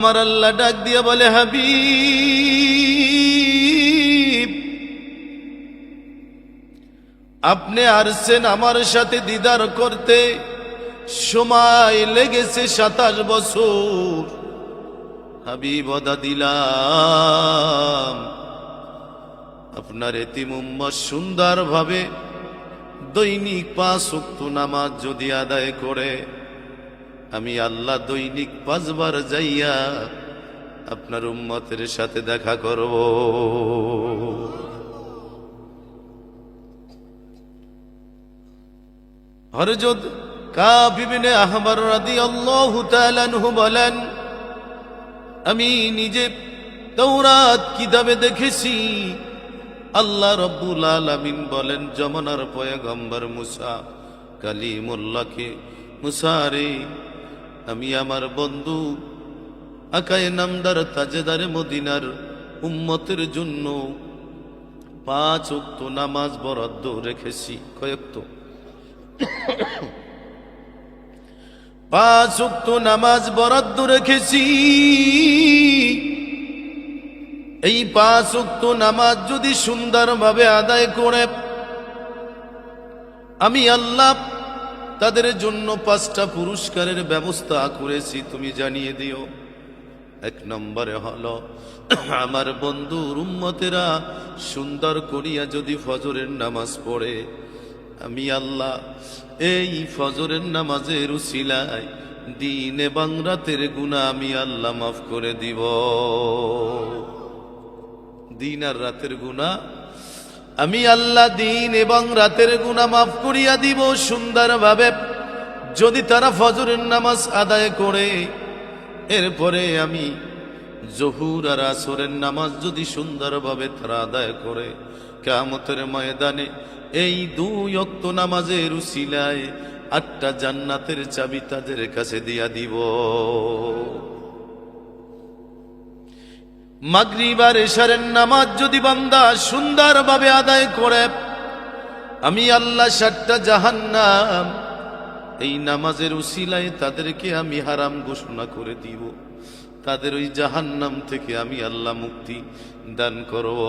আমার আল্লাহ ডাক দিয়ে বলে, হাবিব, আপনি আসছেন আমার সাথে দিদার করতে, সময় লেগেছে 27 বছর। হাবিব ওয়াদা দিলাম, আপনার এতিম উম্মত সুন্দরভাবে দৈনিক 5 ওয়াক্ত নামাজ যদি আদায় করে, আমি আল্লাহ দৈনিক 5 বার যাইয়া আপনার উম্মতের সাথে দেখা করব। হযরত কাব ইবনে আহবার রাদিয়াল্লাহু তাআলা আনহু বলেন, আমি নিজে তাওরাত কিতাবে দেখেছি, আল্লাহ রাব্বুল আলামিন বলেন, জমানার পয়গম্বর মুসা কালিমুল্লাহকে, মুসা রে, আমি আমার বন্ধু আকায়ে নামদার তাজেদারে মদিনার উম্মতের জন্য 5 ওয়াক্ত নামাজ বরাদ্দ রেখেছি। কয়েকত 5 ওয়াক্ত নামাজ বরাদ্দ রেখেছি। এই 5 ওয়াক্ত নামাজ যদি সুন্দরভাবে আদায় করে, আমি আল্লাহ তাদের জন্য 5টা পুরস্কারের ব্যবস্থা করেছি, তুমি জানিয়ে দিও। 1 নম্বরে হলো, আমার বন্ধুর উম্মতেরা সুন্দর করিয়া যদি ফজরের নামাজ পড়ে, আমি আল্লাহ এই ফজরের নামাজের উসিলায় দিন এবং রাতের গুনাহ আমি আল্লাহ মাফ করে দিব। দিন আর রাতের গুনাহ আমি আল্লাহ দিন এবং রাতের গুনাহ মাফ করিয়া দিব সুন্দরভাবে যদি তারা ফজরের নামাজ আদায় করে। এরপরে আমি জোহর আর আসরের নামাজ যদি সুন্দরভাবে তারা আদায় করে, কিয়ামতের ময়দানে এই 2 ওয়াক্ত নামাজের উসিলায় 8টা জান্নাতের চাবি তাদের কাছে দিয়া দিব। মাগরিব আর ইশারের নামাজ যদি বান্দা সুন্দরভাবে আদায় করে, আমি আল্লাহ 7টা জাহান্নাম এই নামাজের উসিলায় তাদেরকে আমি হারাম ঘোষণা করে দিব। তাদের ওই জাহান্নাম থেকে আমি আল্লাহ মুক্তি দান করব।